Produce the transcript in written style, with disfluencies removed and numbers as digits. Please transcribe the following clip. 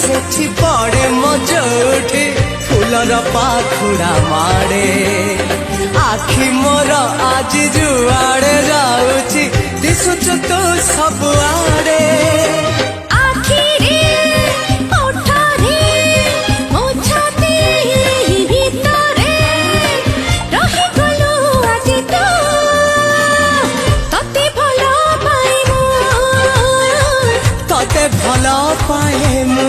सेठी पड़े मो जोठी फूलर पाखुड़ा माड़े आखि मोर आज जुआड़े जाऊची दिशुचु तू सबुआड़े भल पाए